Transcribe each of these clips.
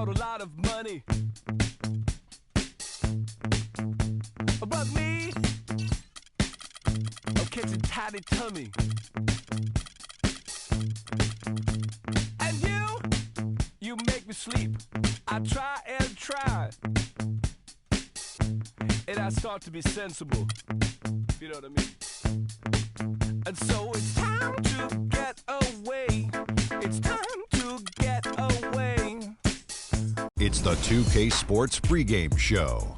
got a lot of money. But me, I'm catching tiny tummy. And you make me sleep. I try and try, and I start to be sensible. You know what I mean? And so it's time to get away. It's time to get away. It's the 2K Sports pregame show.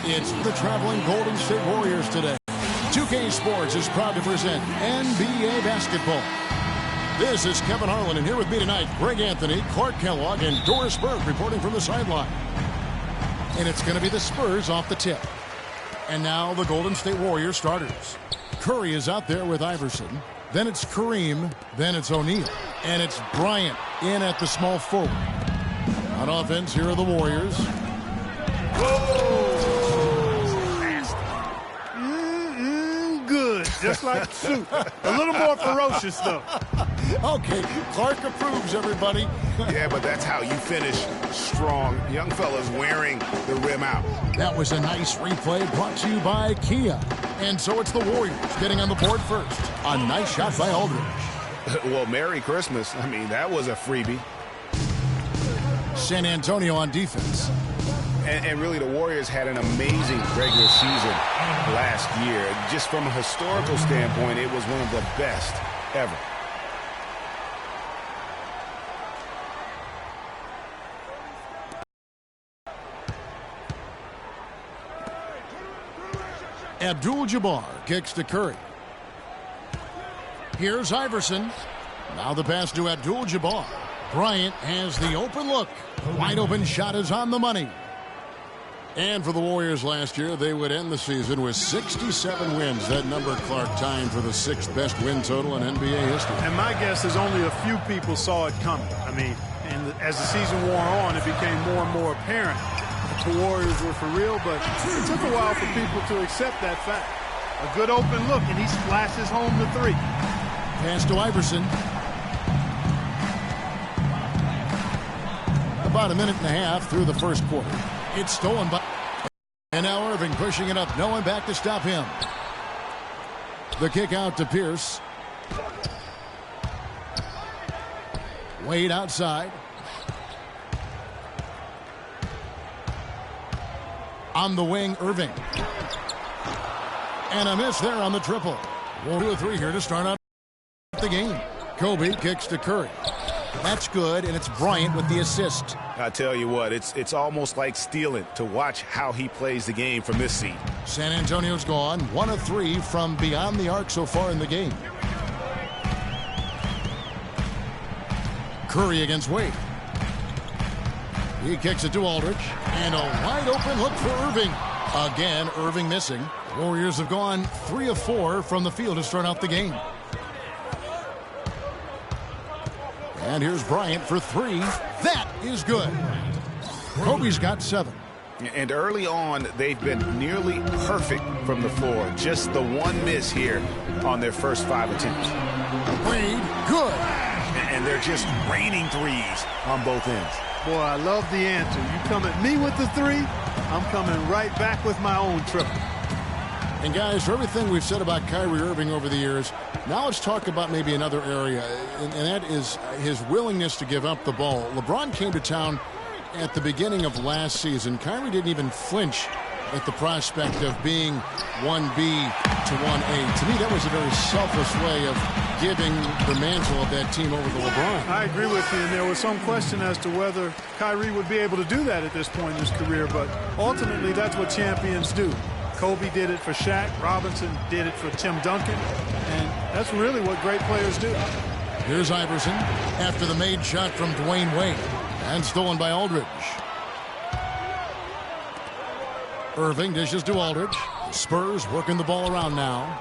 It's the traveling Golden State Warriors today. 2K Sports is proud to present NBA basketball. This is Kevin Harlan, and here with me tonight, Greg Anthony, Clark Kellogg, and Doris Burke reporting from the sideline. And it's going to be the Spurs off the tip. And now the Golden State Warriors starters. Curry is out there with Iverson. Then it's Kareem. Then it's O'Neal. And it's Bryant in at the small forward. On offense, here are the Warriors. Whoa! Good, just like soup. A little more ferocious, though. Okay, Clark approves, everybody. Yeah, but that's how you finish strong. Young fella's wearing the rim out. That was a nice replay brought to you by Kia. And so it's the Warriors getting on the board first. A nice shot by Aldridge. Well, Merry Christmas. I mean, that was a freebie. San Antonio on defense. And really, the Warriors had an amazing regular season last year. Just from a historical standpoint, it was one of the best ever. Abdul-Jabbar kicks to Curry. Here's Iverson. Now the pass to Abdul-Jabbar. Bryant has the open look. Wide open shot is on the money. And for the Warriors last year, they would end the season with 67 wins. That number, Clark, timed for the 6th best win total in NBA history. And my guess is only a few people saw it coming. I mean, and as the season wore on, it became more and more apparent that the Warriors were for real, but it took a while for people to accept that fact. A good open look, and he splashes home the three. Pass to Iverson. About a minute and a half through the first quarter. It's stolen by... And now Irving pushing it up. No one back to stop him. The kick out to Pierce. Wade outside. On the wing, Irving. And a miss there on the triple. 1-2-3 here to start out the game. Kobe kicks to Curry. That's good, and it's Bryant with the assist. I tell you what, it's almost like stealing to watch how he plays the game from this seat. San Antonio's gone 1 of 3 from beyond the arc so far in the game. Curry against Wade. He kicks it to Aldridge. And a wide open look for Irving. Again, Irving missing. Warriors have gone 3 of 4 from the field to start out the game. And here's Bryant for 3. That is good. Kobe's got 7. And early on, they've been nearly perfect from the floor. Just the one miss here on their first 5 attempts. Wade, good. And they're just raining threes on both ends. Boy, I love the answer. You come at me with the 3, I'm coming right back with my own triple. And guys, for everything we've said about Kyrie Irving over the years, now let's talk about maybe another area, and that is his willingness to give up the ball. LeBron came to town at the beginning of last season. Kyrie didn't even flinch at the prospect of being 1B to 1A. To me, that was a very selfless way of giving the mantle of that team over to LeBron. I agree with you, and there was some question as to whether Kyrie would be able to do that at this point in his career, but ultimately that's what champions do. Kobe did it for Shaq. Robinson did it for Tim Duncan. And that's really what great players do. Here's Iverson after the made shot from Dwayne Wade. And stolen by Aldridge. Irving dishes to Aldridge. Spurs working the ball around now.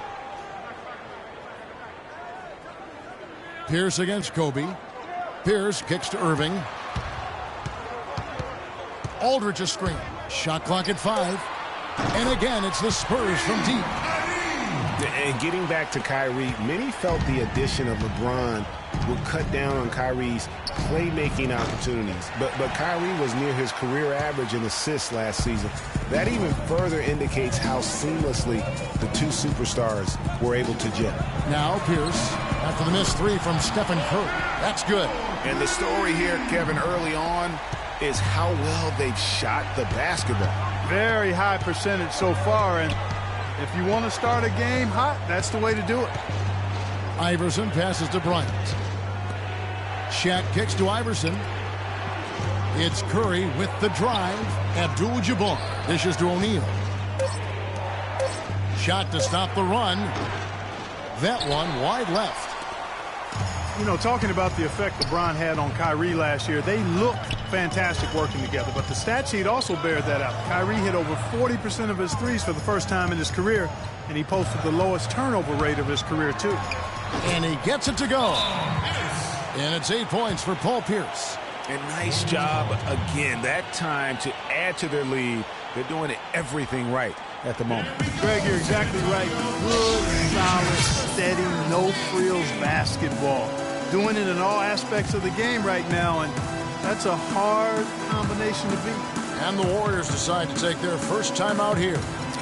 Pierce against Kobe. Pierce kicks to Irving. Aldridge a screen. Shot clock at 5. And again, it's the Spurs from deep. And getting back to Kyrie, many felt the addition of LeBron would cut down on Kyrie's playmaking opportunities. But Kyrie was near his career average in assists last season. That even further indicates how seamlessly the two superstars were able to gel. Now Pierce, after the missed 3 from Stephen Curry. That's good. And the story here, Kevin, early on is how well they've shot the basketball. Very high percentage so far, and if you want to start a game hot, that's the way to do it. Iverson passes to Bryant. Shaq kicks to Iverson. It's Curry with the drive. Abdul-Jabbar dishes to O'Neal. Shot to stop the run. That one wide left. You know, talking about the effect LeBron had on Kyrie last year, they looked fantastic working together, but the stat sheet also bears that out. Kyrie hit over 40% of his threes for the first time in his career, and he posted the lowest turnover rate of his career, too. And he gets it to go. And it's 8 points for Paul Pierce. And nice job again that time to add to their lead. They're doing everything right at the moment. Greg, you're exactly right. Good, solid, steady, no-frills basketball. Doing it in all aspects of the game right now, and that's a hard combination to beat. And the Warriors decide to take their first time out here.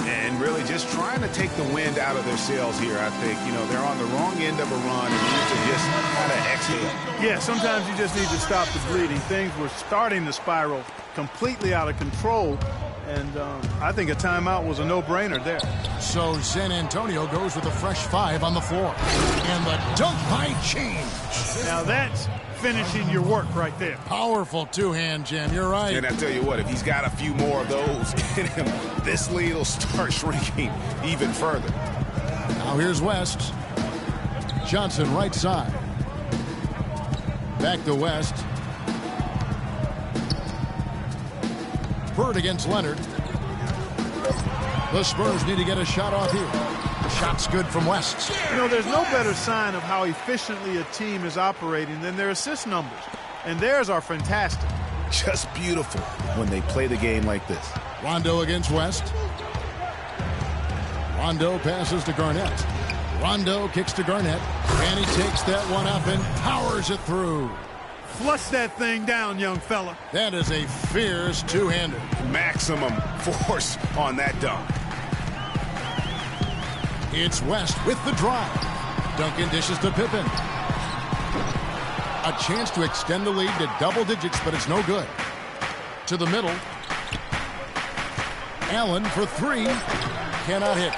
And really just trying to take the wind out of their sails here, I think. You know, they're on the wrong end of a run and need to just kind of exhale. Yeah, sometimes you just need to stop the bleeding. Things were starting to spiral completely out of control, and I think a timeout was a no-brainer there. So San Antonio goes with a fresh 5 on the floor. And the dunk by James. Now that's finishing your work right there. Powerful two-hand jam. You're right. And I tell you what, if he's got a few more of those in him, this lead will start shrinking even further. Now here's West. Johnson right side. Back to West. Bird against Leonard. The Spurs need to get a shot off here. The shot's good from West. You know, there's no better sign of how efficiently a team is operating than their assist numbers. And theirs are fantastic. Just beautiful when they play the game like this. Rondo against West. Rondo passes to Garnett. Rondo kicks to Garnett. And he takes that one up and powers it through. Flush that thing down, young fella. That is a fierce two-hander. Maximum force on that dunk. It's West with the drive. Duncan dishes to Pippen. A chance to extend the lead to double digits, but it's no good. To the middle. Allen for three. Cannot hit.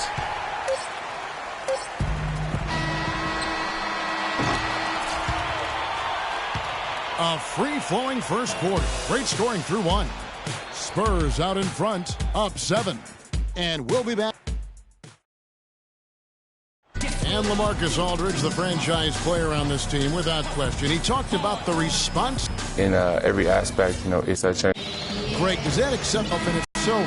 A free-flowing first quarter. Great scoring through one. Spurs out in front, up 7. And we'll be back. And LaMarcus Aldridge, the franchise player on this team, without question. He talked about the response. In every aspect, it's a change. Greg, does that accept up in it? So,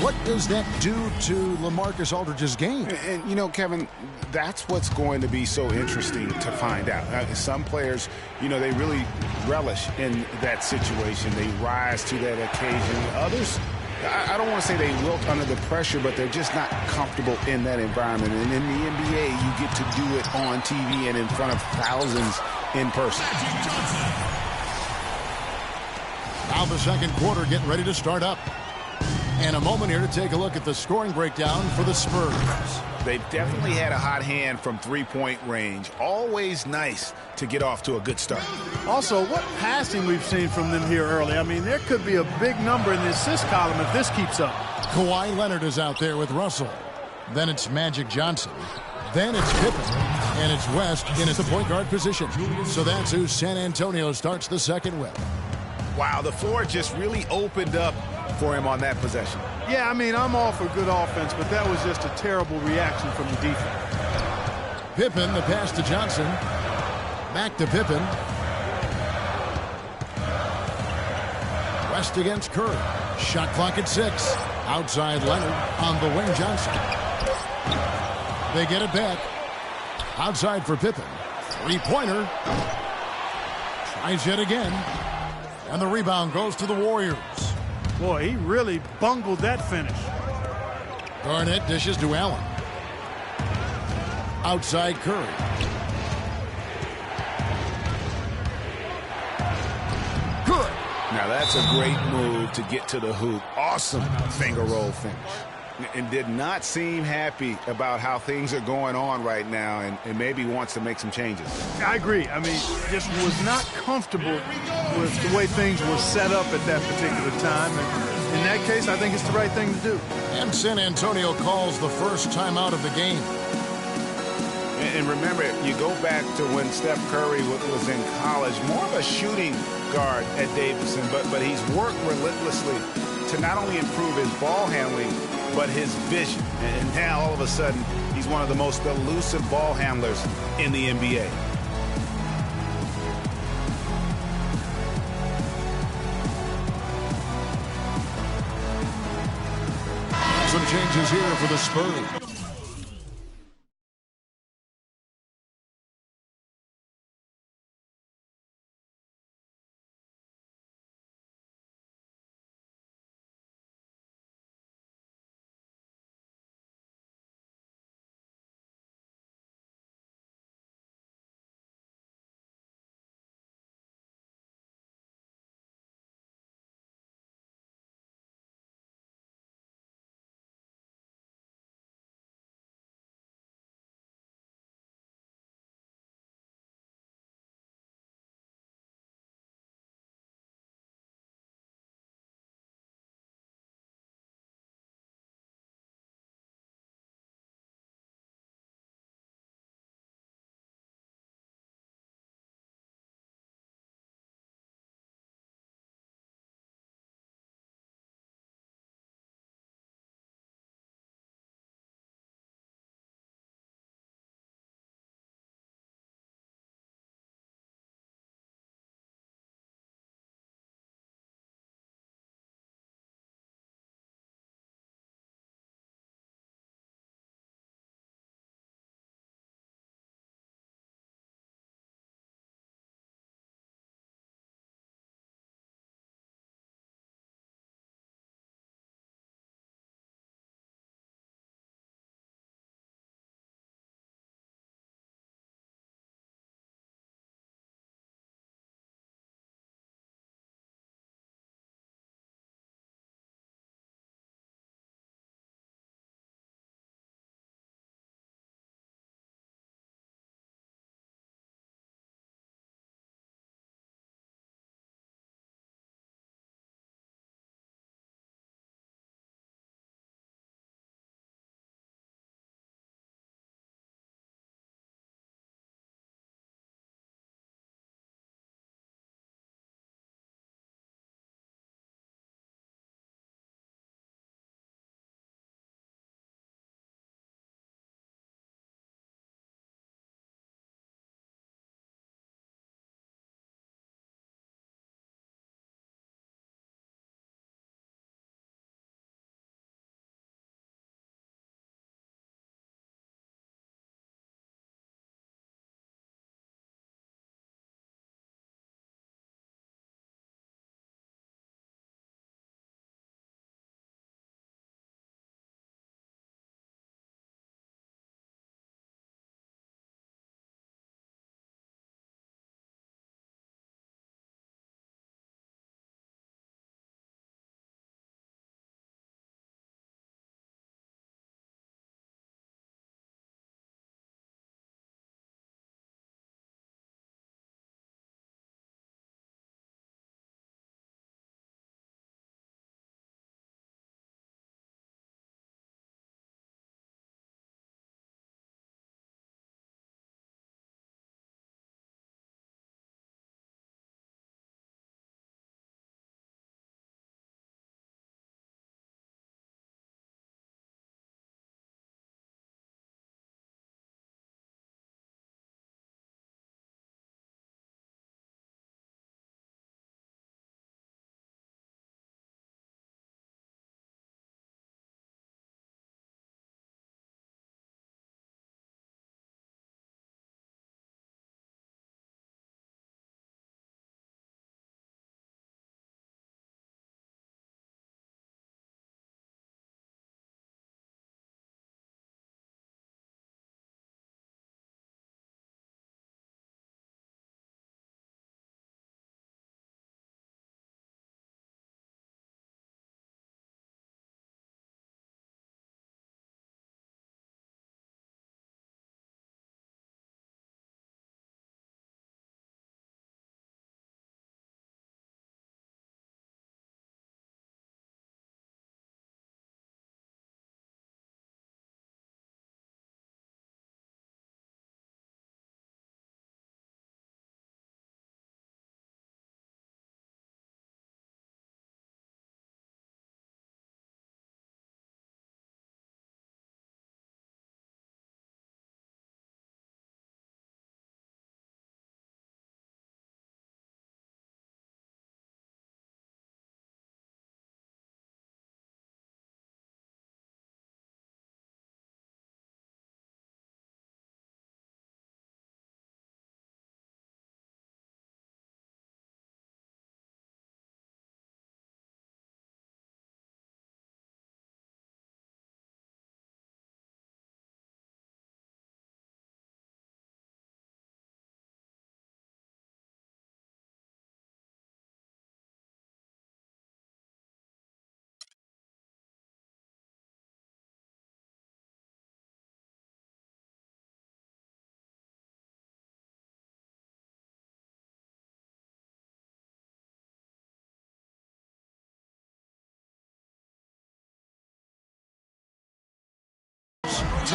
what does that do to LaMarcus Aldridge's game? And Kevin, that's what's going to be so interesting to find out. Some players, they really relish in that situation. They rise to that occasion. Others, I don't want to say they wilt under the pressure, but they're just not comfortable in that environment. And in the NBA, you get to do it on TV and in front of thousands in person. Now the second quarter getting ready to start up. And a moment here to take a look at the scoring breakdown for the Spurs. They've definitely had a hot hand from three-point range. Always nice to get off to a good start. Also, what passing we've seen from them here early. I mean, there could be a big number in the assist column if this keeps up. Kawhi Leonard is out there with Russell. Then it's Magic Johnson. Then it's Pippen. And it's West in the point guard position. So that's who San Antonio starts the second with. Wow, the floor just really opened up for him on that possession. Yeah, I mean, I'm all for good offense, but that was just a terrible reaction from the defense. Pippen, the pass to Johnson. Back to Pippen. West against Curry. Shot clock at 6. Outside Leonard on the wing Johnson. They get it back. Outside for Pippen. Three-pointer. Tries yet again. And the rebound goes to the Warriors. Boy, he really bungled that finish. Garnett dishes to Allen. Outside Curry. Good. Now that's a great move to get to the hoop. Awesome finger roll finish. And did not seem happy about how things are going on right now and maybe wants to make some changes. I agree. I mean, just was not comfortable with the way things were set up at that particular time. And in that case, I think it's the right thing to do. And San Antonio calls the first timeout of the game. And remember, you go back to when Steph Curry was in college, more of a shooting guard at Davidson, but he's worked relentlessly to not only improve his ball handling, but his vision. And now, all of a sudden, he's one of the most elusive ball handlers in the NBA. Some changes here for the Spurs.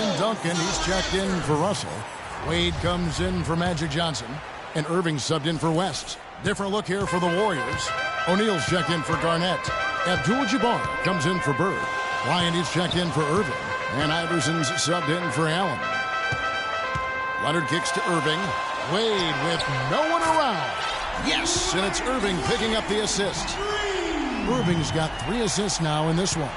Tim Duncan, he's checked in for Russell. Wade comes in for Magic Johnson. And Irving subbed in for West. Different look here for the Warriors. O'Neal's checked in for Garnett. Abdul-Jabbar comes in for Bird. Bryant is checked in for Irving. And Iverson's subbed in for Allen. Leonard kicks to Irving. Wade with no one around. Yes, and it's Irving picking up the assist. Irving's got 3 assists now in this one.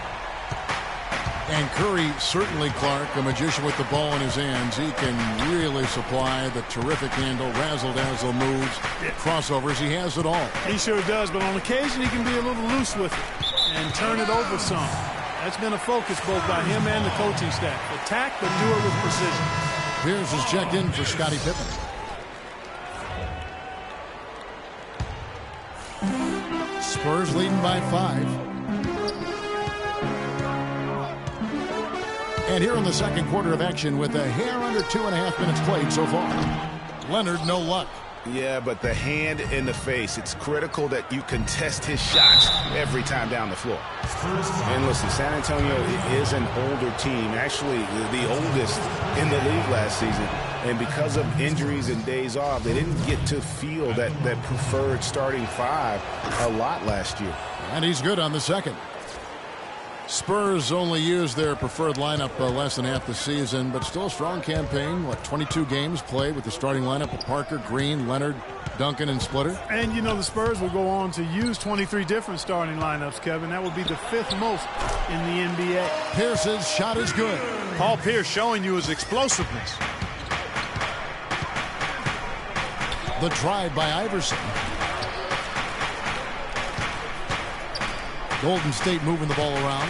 And Curry, certainly, Clark, a magician with the ball in his hands. He can really supply the terrific handle, razzle-dazzle moves, crossovers. He has it all. He sure does, but on occasion he can be a little loose with it and turn it over some. That's been a focus both by him and the coaching staff. Attack, but do it with precision. Pierce is checked in for Scottie Pippen. Spurs leading by 5. And here in the second quarter of action with a hair under 2.5 minutes played so far. Leonard, no luck. Yeah, but the hand in the face, it's critical that you contest his shots every time down the floor. And listen, San Antonio is an older team, actually the oldest in the league last season. And because of injuries and days off, they didn't get to feel that preferred starting 5 a lot last year. And he's good on the second. Spurs only used their preferred lineup less than half the season, but still a strong campaign. 22 games played with the starting lineup of Parker, Green, Leonard, Duncan, and Splitter. And, you know, the Spurs will go on to use 23 different starting lineups, Kevin. That would be the 5th most in the NBA. Pierce's shot is good. Paul Pierce showing you his explosiveness. The drive by Iverson. Golden State moving the ball around.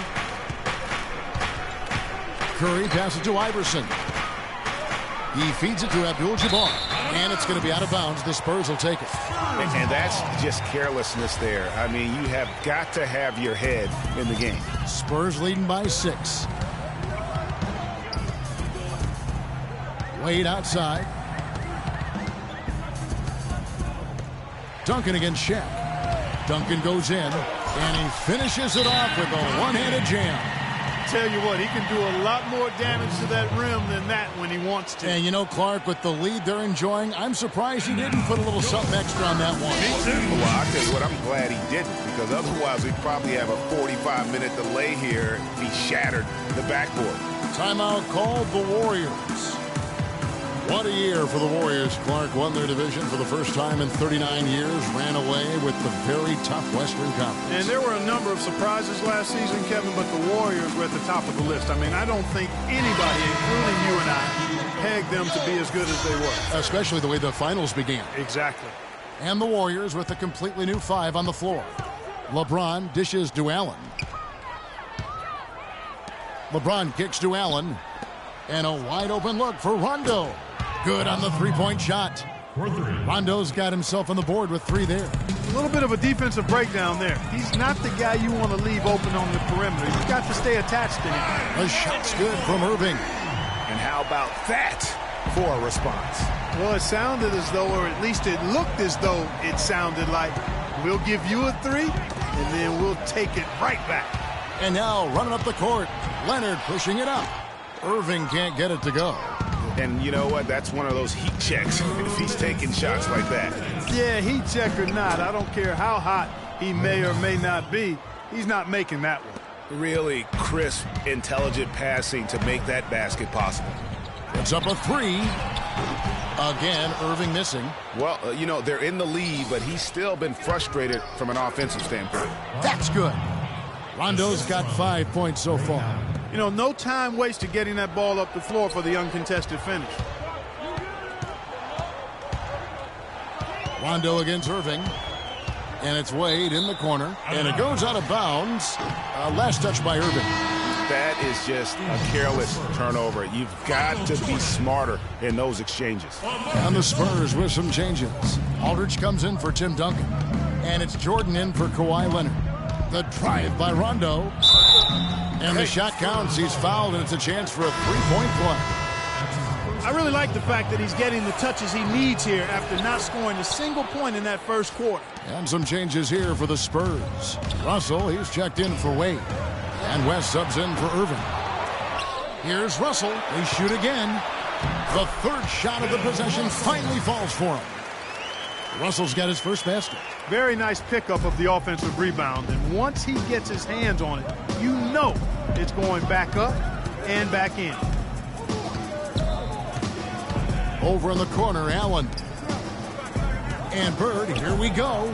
Curry passes to Iverson. He feeds it to Abdul-Jabbar. And it's going to be out of bounds. The Spurs will take it. And that's just carelessness there. I mean, you have got to have your head in the game. Spurs leading by 6. Wade outside. Duncan against Shaq. Duncan goes in, and he finishes it off with a one-handed jam. Tell you what, he can do a lot more damage to that rim than that when he wants to. And you know, Clark, with the lead they're enjoying, I'm surprised he didn't put a little something extra on that one. Me too. Well, I'll tell you what, I'm glad he didn't, because otherwise we'd probably have a 45-minute delay here if he shattered the backboard. Timeout called the Warriors. What a year for the Warriors. Clark won their division for the first time in 39 years, ran away with the very tough Western Conference. And there were a number of surprises last season, Kevin, but the Warriors were at the top of the list. I mean, I don't think anybody, including you and I, pegged them to be as good as they were. Especially the way the finals began. Exactly. And the Warriors with a completely new 5 on the floor. LeBron dishes to Allen. LeBron kicks to Allen. And a wide open look for Rondo. Good on the three-point shot. Rondo's got himself on the board with 3 there. A little bit of a defensive breakdown there. He's not the guy you want to leave open on the perimeter. You've got to stay attached to him. The shot's good from Irving. And how about that for a response? Well, it sounded as though, or at least it looked as though it sounded like, we'll give you a 3, and then we'll take it right back. And now running up the court, Leonard pushing it up. Irving can't get it to go. And you know what? That's one of those heat checks if he's taking shots like that. Yeah, heat check or not, I don't care how hot he may or may not be, he's not making that one. Really crisp, intelligent passing to make that basket possible. It's up a 3. Again, Irving missing. Well, you know, they're in the lead, but he's still been frustrated from an offensive standpoint. That's good. Rondo's got 5 points so far. You know, no time wasted getting that ball up the floor for the uncontested finish. Rondo against Irving. And it's Wade in the corner. And it goes out of bounds. Last touch by Irving. That is just a careless turnover. You've got to be smarter in those exchanges. And the Spurs with some changes. Aldridge comes in for Tim Duncan. And it's Jordan in for Kawhi Leonard. The drive by Rondo. And the shot counts. He's fouled, and it's a chance for a three-point play. I really like the fact that he's getting the touches he needs here after not scoring a single point in that first quarter. And some changes here for the Spurs. Russell, he's checked in for Wade. And West subs in for Irving. Here's Russell. They shoot again. The third shot of the possession finally falls for him. Russell's got his first basket. Very nice pickup of the offensive rebound. And once he gets his hands on it, you know it's going back up and back in. Over in the corner, Allen. And Bird, here we go.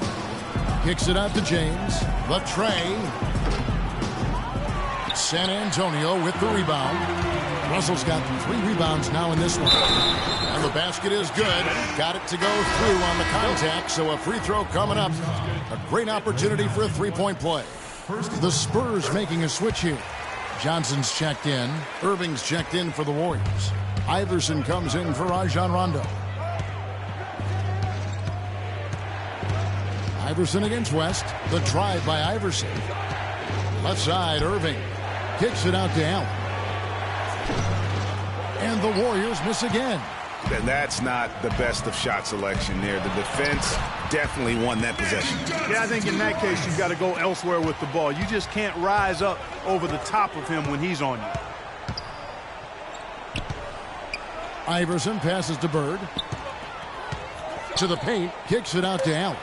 Kicks it out to James. The tray. San Antonio with the rebound. Russell's got 3 rebounds now in this one. And the basket is good. Got it to go through on the contact, so a free throw coming up. A great opportunity for a three-point play. The Spurs making a switch here. Johnson's checked in. Irving's checked in for the Warriors. Iverson comes in for Rajon Rondo. Iverson against West. The drive by Iverson. Left side, Irving. Kicks it out to Allen. And the Warriors miss again. And that's not the best of shot selection there. The defense definitely won that possession. Yeah, I think in that case you've got to go elsewhere with the ball. You just can't rise up over the top of him when he's on you. Iverson passes to Bird. To the paint. Kicks it out to Allen.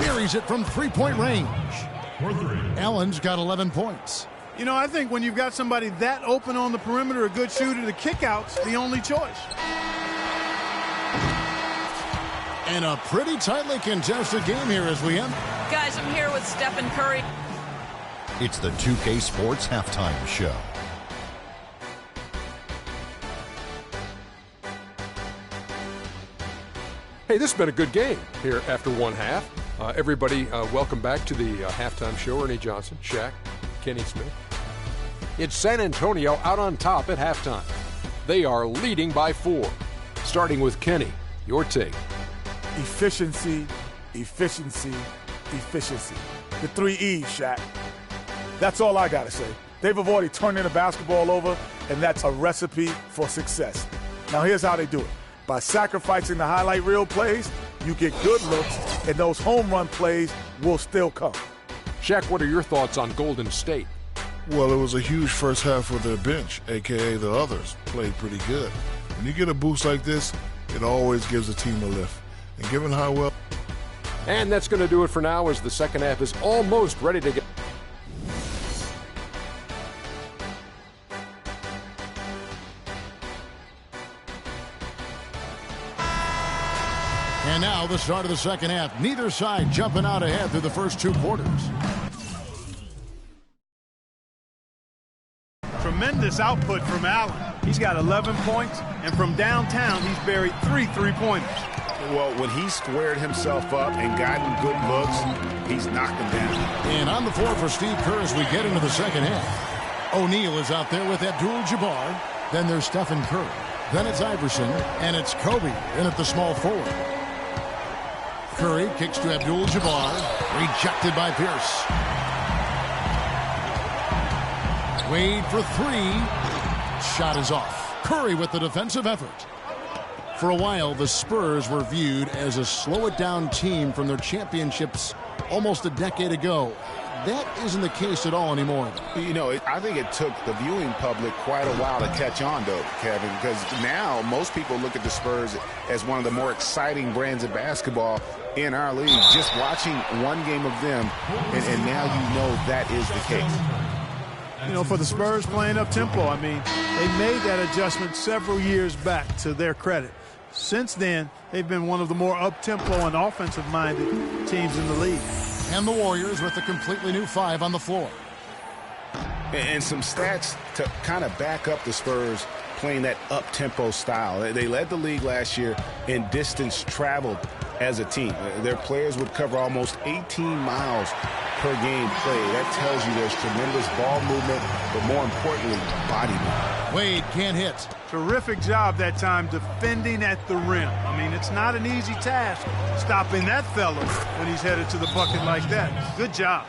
Buries it from three-point range. Allen's got 11 points. You know, I think when you've got somebody that open on the perimeter, a good shooter, the kick-out's the only choice. And a pretty tightly contested game here as we end. Guys, I'm here with Stephen Curry. It's the 2K Sports Halftime Show. Hey, this has been a good game here after one half. Everybody, welcome back to the halftime show. Ernie Johnson, Shaq, Kenny Smith. It's San Antonio out on top at halftime. They are leading by 4. Starting with Kenny, your take. Efficiency, efficiency, efficiency. The 3 E's, Shaq. That's all I got to say. They've avoided turning the basketball over, and that's a recipe for success. Now, here's how they do it. By sacrificing the highlight reel plays, you get good looks, and those home run plays will still come. Shaq, what are your thoughts on Golden State? Well, it was a huge first half for their bench, a.k.a. the others. Played pretty good. When you get a boost like this, it always gives a team a lift. And given how well... And that's going to do it for now as the second half is almost ready to get... And now the start of the second half. Neither side jumping out ahead through the first 2 quarters. Tremendous output from Allen. He's got 11 points, and from downtown, he's buried 3 three-pointers. Well, when he squared himself up and gotten good looks, he's knocked them down. And on the floor for Steve Kerr as we get into the second half. O'Neal is out there with Abdul-Jabbar. Then there's Stephen Curry. Then it's Iverson, and it's Kobe in at the small forward. Curry kicks to Abdul-Jabbar. Rejected by Pierce. Wade for 3. Shot is off. Curry with the defensive effort. For a while, the Spurs were viewed as a slow-it-down team from their championships almost a decade ago. That isn't the case at all anymore. You know, I think it took the viewing public quite a while to catch on, though, Kevin, because now most people look at the Spurs as one of the more exciting brands of basketball in our league. Just watching one game of them, and now you know that is the case. You know, for the Spurs playing up-tempo, I mean, they made that adjustment several years back, to their credit. Since then, they've been one of the more up-tempo and offensive-minded teams in the league. And the Warriors with a completely new 5 on the floor. And some stats to kind of back up the Spurs playing that up-tempo style. They led the league last year in distance traveled as a team. Their players would cover almost 18 miles per game played. That tells you there's tremendous ball movement, but more importantly, body movement. Wade can't hit. Terrific job that time defending at the rim. I mean, it's not an easy task stopping that fella when he's headed to the bucket like that. Good job.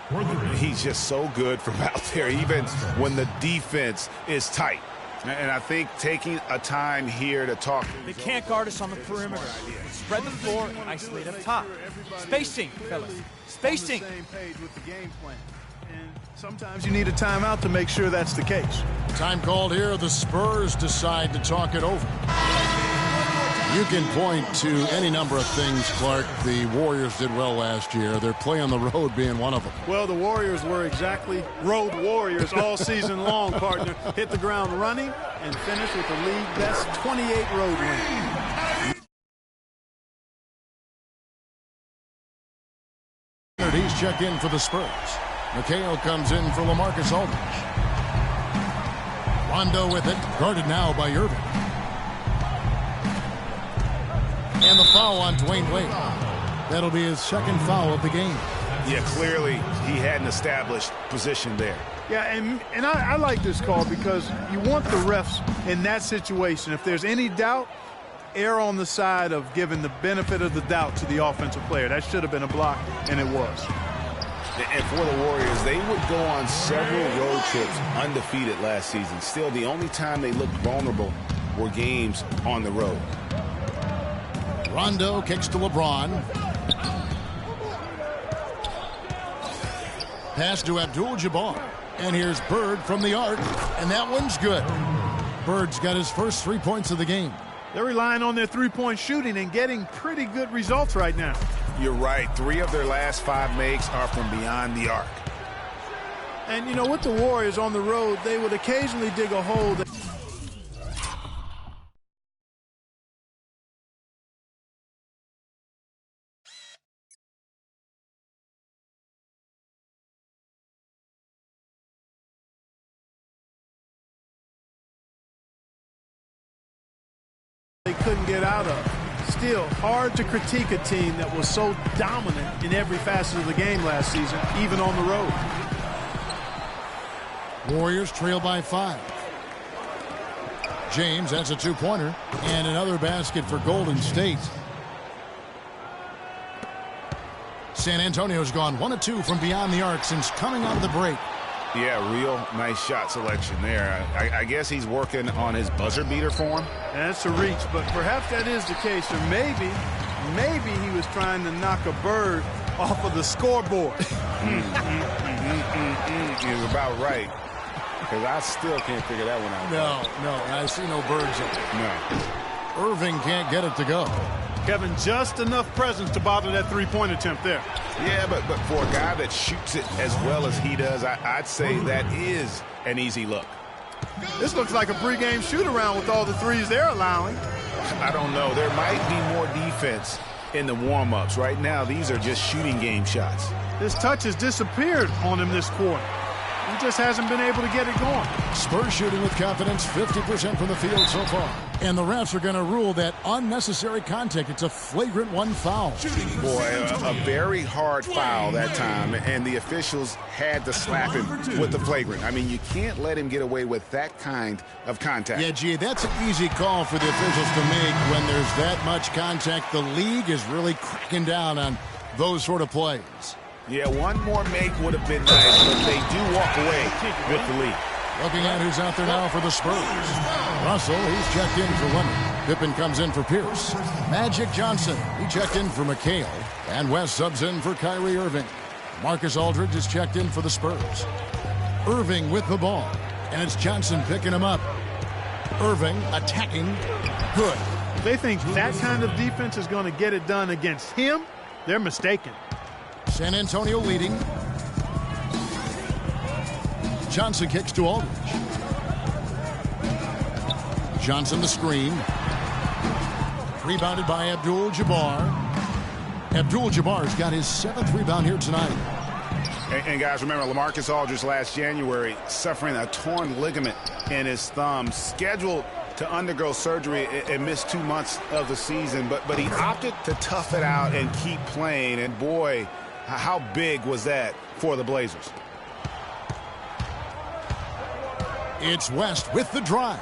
He's just so good from out there, even when the defense is tight. And I think taking a time here to talk. They can't guard us on the perimeter. Spread the floor and isolate up top. Spacing, fellas. Spacing. Same page with the game plan. And sometimes you need a timeout to make sure that's the case. Time called here. The Spurs decide to talk it over. You can point to any number of things, Clark. The Warriors did well last year. Their play on the road being one of them. Well, the Warriors were exactly road warriors all season long, partner. Hit the ground running and finished with the league best 28 road wins. He's checked in for the Spurs. McHale comes in for LaMarcus Aldridge. Rondo with it, guarded now by Irving. And the foul on Dwayne Wade. That'll be his second foul of the game. Yeah, clearly he had an established position there. Yeah, and I like this call because you want the refs in that situation. If there's any doubt, err on the side of giving the benefit of the doubt to the offensive player. That should have been a block, and it was. And for the Warriors, they would go on several road trips undefeated last season. Still, the only time they looked vulnerable were games on the road. Rondo kicks to LeBron. Pass to Abdul-Jabbar. And here's Bird from the arc. And that one's good. Bird's got his first 3 points of the game. They're relying on their three-point shooting and getting pretty good results right now. You're right. 3 of their last 5 makes are from beyond the arc. And, you know, with the Warriors on the road, they would occasionally dig a hole. They couldn't get out of. Still, hard to critique a team that was so dominant in every facet of the game last season, even on the road. Warriors trail by 5. James has a 2-pointer and another basket for Golden State. San Antonio's gone 1 of 2 from beyond the arc since coming out of the break. Yeah, real nice shot selection there. I guess he's working on his buzzer beater form. That's a reach, but perhaps that is the case. Or maybe he was trying to knock a bird off of the scoreboard. You're about right. Because I still can't figure that one out. No, I see no birds up there. No. Irving can't get it to go. Kevin, just enough presence to bother that three-point attempt there. Yeah, but for a guy that shoots it as well as he does, I'd say that is an easy look. This looks like a pregame shoot-around with all the threes they're allowing. I don't know. There might be more defense in the warm-ups. Right now, these are just shooting game shots. His touch has disappeared on him this quarter. He just hasn't been able to get it going. Spurs shooting with confidence, 50% from the field so far. And the refs are going to rule that unnecessary contact. It's a flagrant 1 foul. Boy, a very hard foul that time, and the officials had to slap him with the flagrant. I mean, you can't let him get away with that kind of contact. Yeah, G, that's an easy call for the officials to make when there's that much contact. The league is really cracking down on those sort of plays. Yeah, one more make would have been nice, but they do walk away with the lead. Looking at who's out there now for the Spurs. Russell, he's checked in for Leonard. Pippen comes in for Pierce. Magic Johnson, he checked in for McHale. And West subs in for Kyrie Irving. Marcus Aldridge is checked in for the Spurs. Irving with the ball. And it's Johnson picking him up. Irving attacking. Good. If they think that kind of defense is going to get it done against him, they're mistaken. San Antonio leading. Johnson kicks to Aldridge. Johnson the screen. Rebounded by Abdul-Jabbar. Abdul-Jabbar's got his 7th rebound here tonight. And guys, remember, LaMarcus Aldridge last January suffering a torn ligament in his thumb, scheduled to undergo surgery and miss 2 months of the season, but he opted to tough it out and keep playing. And boy, how big was that for the Blazers? It's West with the drive.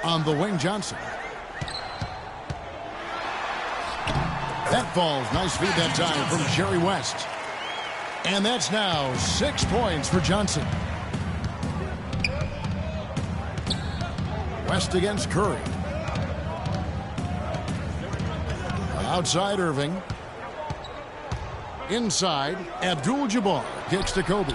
On the wing, Johnson. That falls. Nice feed that time from Jerry West. And that's now 6 points for Johnson. West against Curry. Outside Irving. Inside, Abdul-Jabbar kicks to Kobe.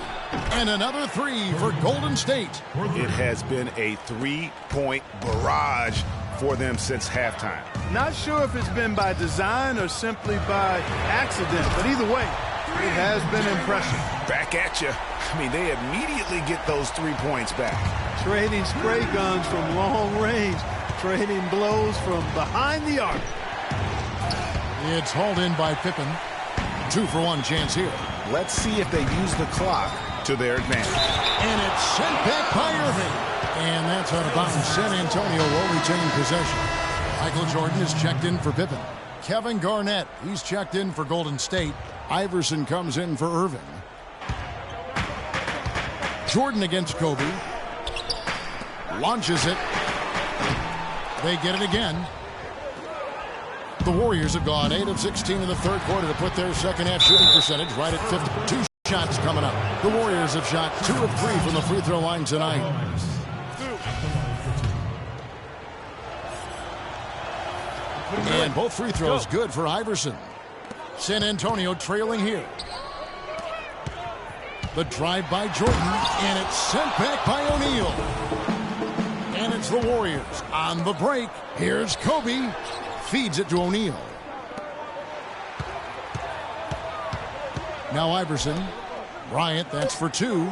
And another three for Golden State. It has been a three-point barrage for them since halftime. Not sure if it's been by design or simply by accident, but either way, it has been impressive. Back at you. I mean, they immediately get those 3 points back. Trading spray guns from long range, trading blows from behind the arc. It's hauled in by Pippen. 2-for-1 chance here. Let's see if they use the clock to their advantage. And it's sent back by Irving. And that's out of bounds. San Antonio will retain possession. Michael Jordan is checked in for Pippen. Kevin Garnett, he's checked in for Golden State. Iverson comes in for Irving. Jordan against Kobe. Launches it. They get it again. The Warriors have gone 8 of 16 in the third quarter to put their second half shooting percentage right at 52 shots coming up. The Warriors have shot 2 of 3 from the free throw line tonight. And both free throws good for Iverson. San Antonio trailing here. The drive by Jordan, and it's sent back by O'Neal. And it's the Warriors on the break. Here's Kobe. Feeds it to O'Neal. Now Iverson. Bryant, that's for 2.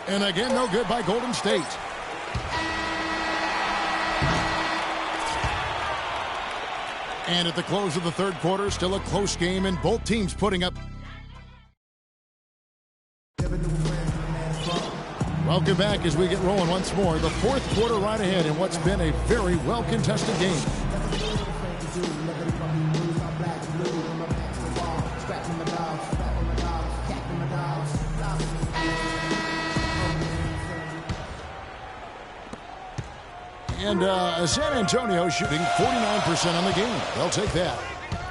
And again, no good by Golden State. And at the close of the third quarter, still a close game, and both teams putting up. Welcome back as we get rolling once more. The fourth quarter right ahead in what's been a very well-contested game. And San Antonio shooting 49% on the game. They'll take that.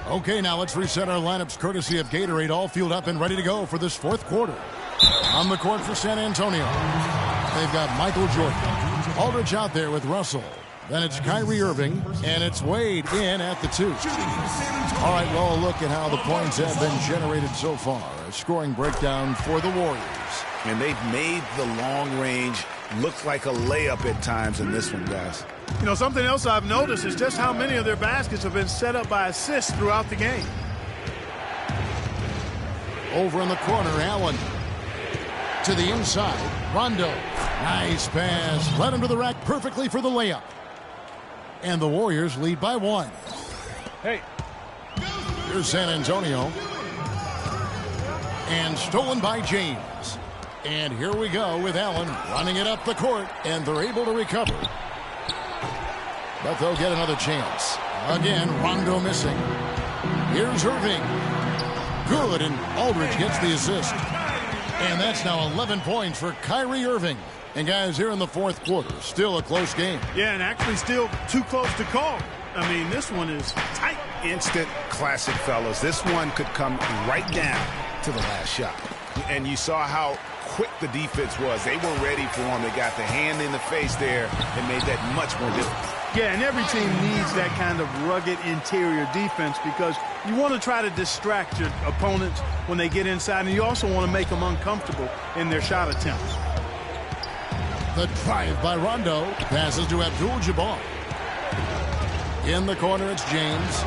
Okay, now let's reset our lineups courtesy of Gatorade, all fueled up and ready to go for this fourth quarter. On the court for San Antonio, they've got Michael Jordan. Aldridge out there with Russell. Then it's Kyrie Irving, and it's Wade in at the 2. All right, well, a look at how the points have been generated so far. A scoring breakdown for the Warriors. And they've made the long range look like a layup at times in this one, guys. You know, something else I've noticed is just how many of their baskets have been set up by assists throughout the game. Over in the corner, Allen. To the inside, Rondo. Nice pass. Led him to the rack perfectly for the layup. And the Warriors lead by 1. Hey. Here's San Antonio. And stolen by James. And here we go with Allen running it up the court, and they're able to recover. But they'll get another chance. Again, Rondo missing. Here's Irving. Good, and Aldridge gets the assist. And that's now 11 points for Kyrie Irving. And guys, here in the fourth quarter, still a close game. Yeah, and actually still too close to call. I mean, this one is tight. Instant classic, fellas. This one could come right down to the last shot. And you saw how quick the defense was. They were ready for him. They got the hand in the face there and made that much more difficult. Yeah, and every team needs that kind of rugged interior defense because you want to try to distract your opponents when they get inside, and you also want to make them uncomfortable in their shot attempts. The drive by Rondo. Passes to Abdul-Jabbar. In the corner, it's James.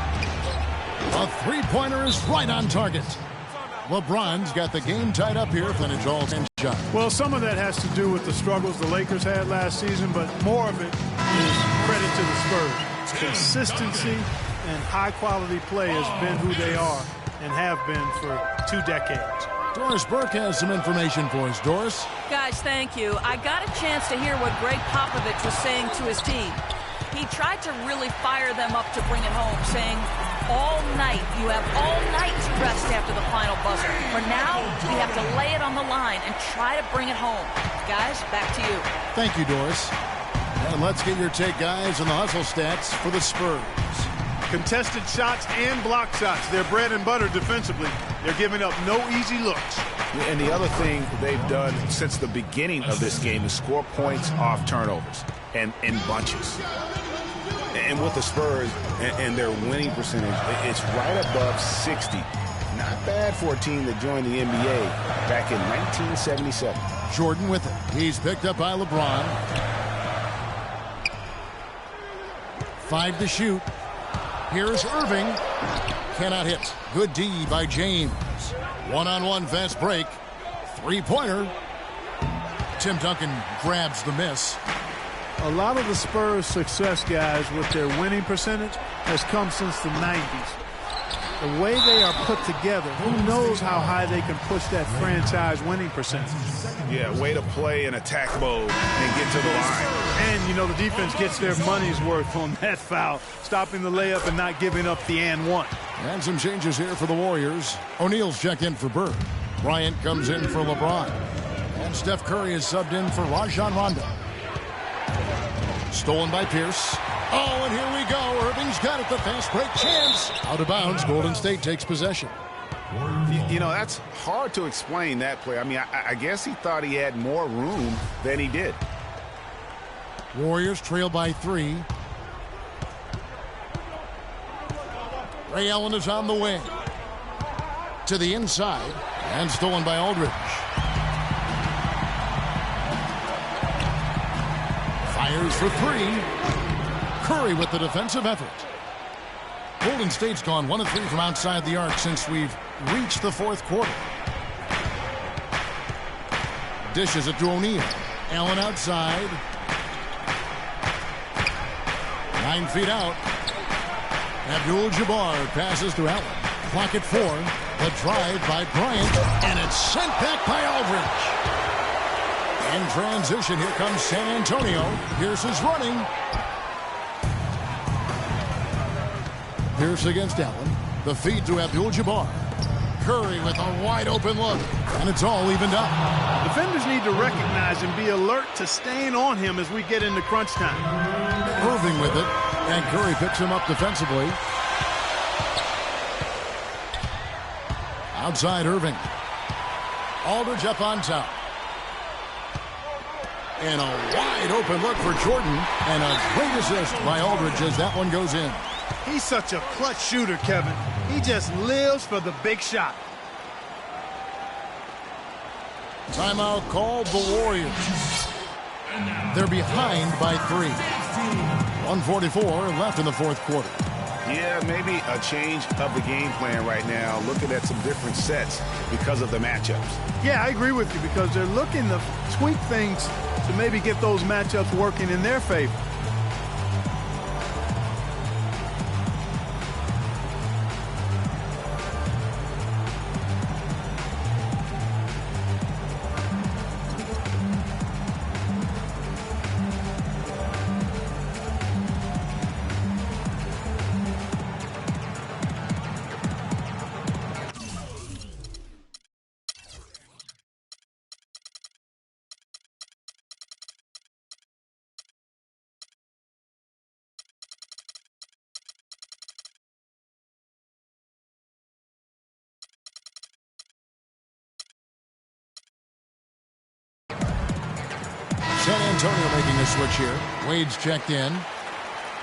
A three-pointer is right on target. LeBron's got the game tied up here for an all-10 shot. Well, some of that has to do with the struggles the Lakers had last season, but more of it is credit to the Spurs. Consistency and high-quality play has been who they are and have been for 2 decades. Doris Burke has some information for us. Doris? Guys, thank you. I got a chance to hear what Greg Popovich was saying to his team. He tried to really fire them up to bring it home, saying, all night, you have all night to rest after the final buzzer. For now, we have to lay it on the line and try to bring it home. Guys, back to you. Thank you, Doris. And let's get your take, guys, on the hustle stats for the Spurs. Contested shots and block shots. They're bread and butter defensively. They're giving up no easy looks. And the other thing they've done since the beginning of this game is score points off turnovers and in bunches. And with the Spurs and their winning percentage, it's right above 60 Not bad for a team that joined the NBA back in 1977. Jordan with it. He's picked up by LeBron. 5 to shoot. Here's Irving. Cannot hit. Good D by James. One-on-one fast break. Three-pointer. Tim Duncan grabs the miss. A lot of the Spurs' success, guys, with their winning percentage has come since the 90s. The way they are put together, who knows how high they can push that franchise winning percentage. Yeah, way to play in attack mode and get to the line. And, you know, the defense gets their money's worth on that foul, stopping the layup and not giving up the and one. And some changes here for the Warriors. O'Neal's checked in for Bird. Bryant comes in for LeBron. And Steph Curry is subbed in for Rajon Rondo. Stolen by Pierce. Oh, and here we go. Irving's got it. The fast break chance. Out of bounds. Golden State takes possession. You know, that's hard to explain, that play. I mean, I guess he thought he had more room than he did. Warriors trail by 3. Ray Allen is on the wing. To the inside. And stolen by Aldridge. Fires for 3. Curry with the defensive effort. Golden State's gone 1 of 3 from outside the arc since we've reached the fourth quarter. Dishes it to O'Neal. Allen outside. 9 feet out. Abdul-Jabbar passes to Allen. Clock at 4. The drive by Bryant. And it's sent back by Aldridge. In transition, here comes San Antonio. Pierce is running. Pierce against Allen. The feed to Abdul-Jabbar. Curry with a wide open look. And it's all evened up. Defenders need to recognize and be alert to staying on him as we get into crunch time. Irving with it. And Curry picks him up defensively. Outside Irving. Aldridge up on top. And a wide open look for Jordan. And a great assist by Aldridge as that one goes in. He's such a clutch shooter, Kevin. He just lives for the big shot. Timeout called the Warriors. They're behind by 3. 1:44 left in the fourth quarter. Yeah, maybe a change of the game plan right now, looking at some different sets because of the matchups. Yeah, I agree with you because they're looking to tweak things to maybe get those matchups working in their favor. San Antonio making a switch here. Wade's checked in.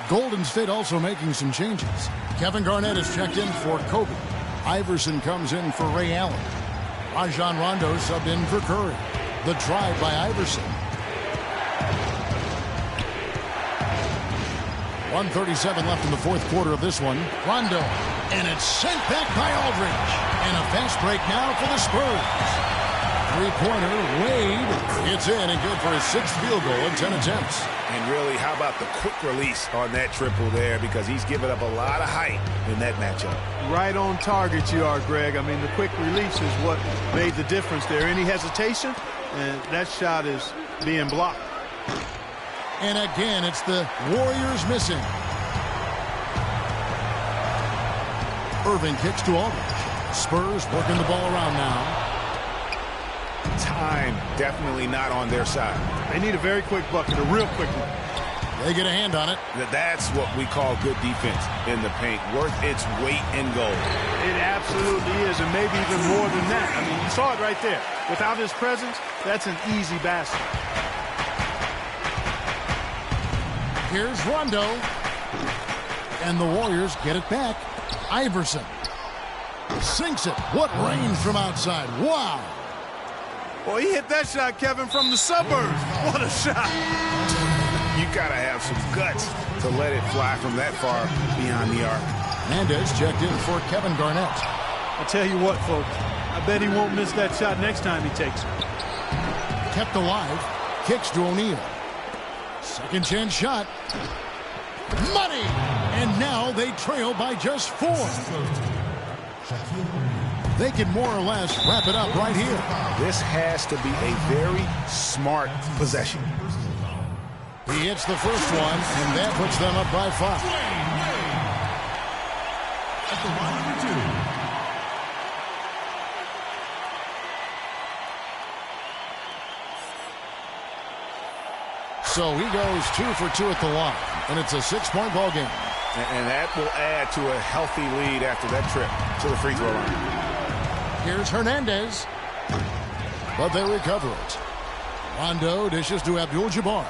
Golden State also making some changes. Kevin Garnett is checked in for Kobe. Iverson comes in for Ray Allen. Rajon Rondo subbed in for Curry. The drive by Iverson. 1:37 left in the fourth quarter of this one. Rondo. And it's sent back by Aldridge. And a fast break now for the Spurs. Three-pointer, Wade. It's in and good for his 6th field goal in 10 attempts. And really, how about the quick release on that triple there, because he's given up a lot of height in that matchup. Right on target you are, Greg. I mean, the quick release is what made the difference there. Any hesitation, and that shot is being blocked. And again, it's the Warriors missing. Irving kicks to Aldridge. Spurs working the ball around now. Time definitely not on their side. They need a very quick bucket, a real quick one. They get a hand on it. That's what we call good defense in the paint. Worth its weight in gold. It absolutely is, and maybe even more than that. I mean, you saw it right there. Without his presence, that's an easy basket. Here's Rondo. And the Warriors get it back. Iverson. Sinks it. What range from outside. Wow. Well, he hit that shot, Kevin, from the suburbs. What a shot. You got to have some guts to let it fly from that far beyond the arc. Hernandez checked in for Kevin Garnett. I tell you what, folks, I bet he won't miss that shot next time he takes it. Kept alive. Kicks to O'Neal. Second chance shot. Money! And now they trail by just 4. They can more or less wrap it up right here. This has to be a very smart possession. He hits the first one, and that puts them up by 5. At the line number 2. So he goes 2 for 2 at the line, and it's a 6-point ball game. And that will add to a healthy lead after that trip to the free throw line. Here's Hernandez, but they recover it. Rondo dishes to Abdul-Jabbar.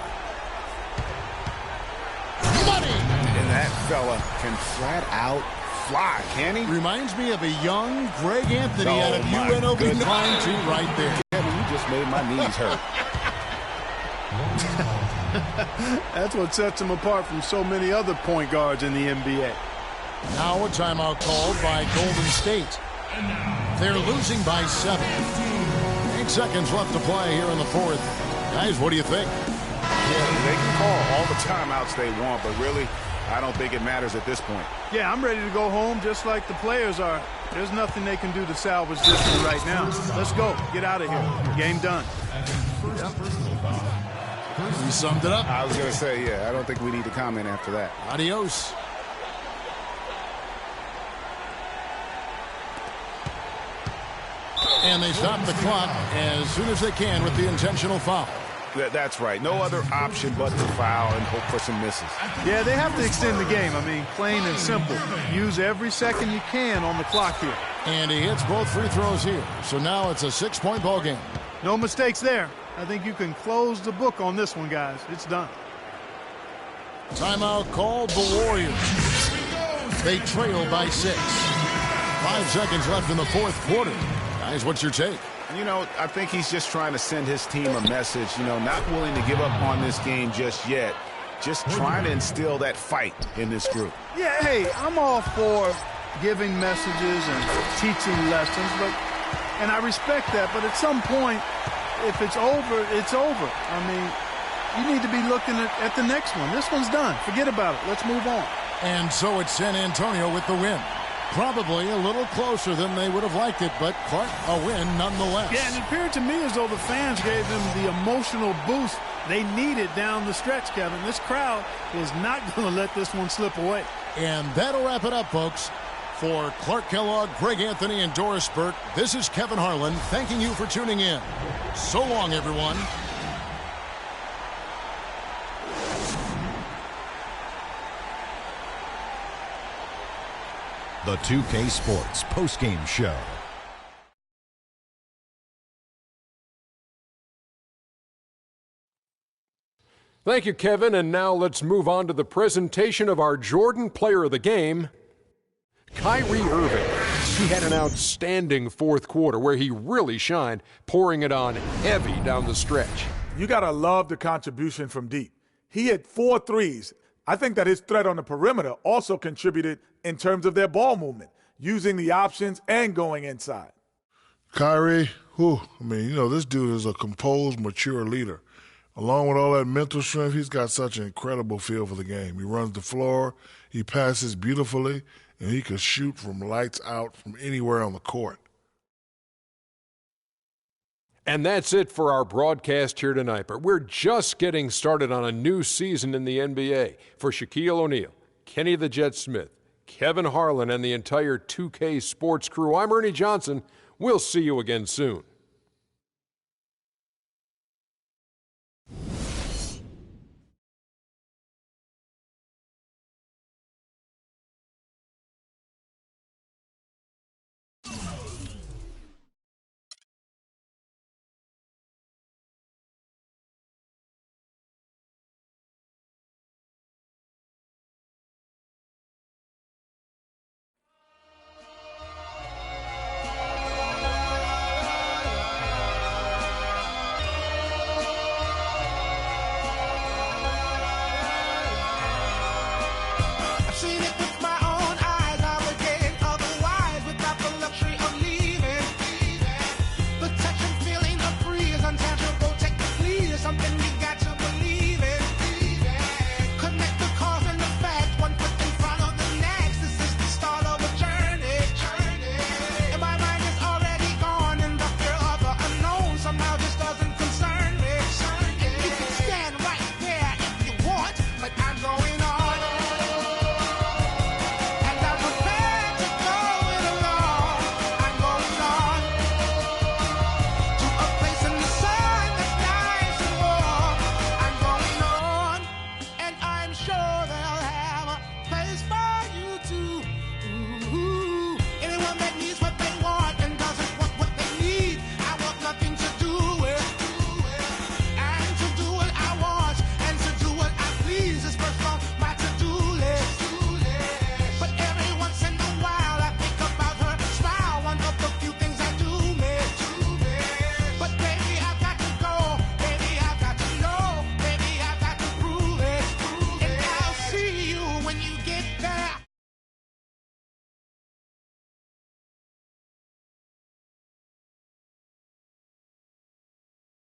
Money! And that fella can flat out fly, can he? Reminds me of a young Greg Anthony out of UNLV 9-2 right there. Kevin, you just made my knees hurt. That's what sets him apart from so many other point guards in the NBA. Now a timeout called by Golden State. They're losing by 7. 8 seconds left to play here in the 4th. Guys, what do you think? Yeah, they can call all the timeouts they want, but really, I don't think it matters at this point. Yeah, I'm ready to go home just like the players are. There's nothing they can do to salvage this one right now. Let's go. Get out of here. Game done. You summed it up. I was going to say, yeah, I don't think we need to comment after that. Adios. And they stop the clock as soon as they can with the intentional foul. That's right. No other option but to foul and hope for some misses. Yeah, they have to extend the game. I mean, plain and simple. Use every second you can on the clock here. And he hits both free throws here. So now it's a 6-point ball game. No mistakes there. I think you can close the book on this one, guys. It's done. Timeout called the Warriors. They trail by 6. 5 seconds left in the 4th quarter. Guys, what's your take? You know, I think he's just trying to send his team a message, you know, not willing to give up on this game just yet. Just trying to instill that fight in this group. Yeah, hey, I'm all for giving messages and teaching lessons, and I respect that, but at some point, if it's over, it's over. I mean, you need to be looking at the next one. This one's done. Forget about it. Let's move on. And so it's San Antonio with the win. Probably a little closer than they would have liked it, but Clark, a win nonetheless. Yeah, and it appeared to me as though the fans gave them the emotional boost they needed down the stretch, Kevin. This crowd was not going to let this one slip away. And that'll wrap it up, folks. For Clark Kellogg, Greg Anthony, and Doris Burke, this is Kevin Harlan thanking you for tuning in. So long, everyone. The 2K Sports postgame show. Thank you, Kevin. And now let's move on to the presentation of our Jordan Player of the Game, Kyrie Irving. He had an outstanding 4th quarter where he really shined, pouring it on heavy down the stretch. You got to love the contribution from deep. He hit 4 threes. I think that his threat on the perimeter also contributed in terms of their ball movement, using the options and going inside. Kyrie, this dude is a composed, mature leader. Along with all that mental strength, he's got such an incredible feel for the game. He runs the floor, he passes beautifully, and he can shoot from lights out from anywhere on the court. And that's it for our broadcast here tonight. But we're just getting started on a new season in the NBA. For Shaquille O'Neal, Kenny the Jet Smith, Kevin Harlan, and the entire 2K Sports crew, I'm Ernie Johnson. We'll see you again soon.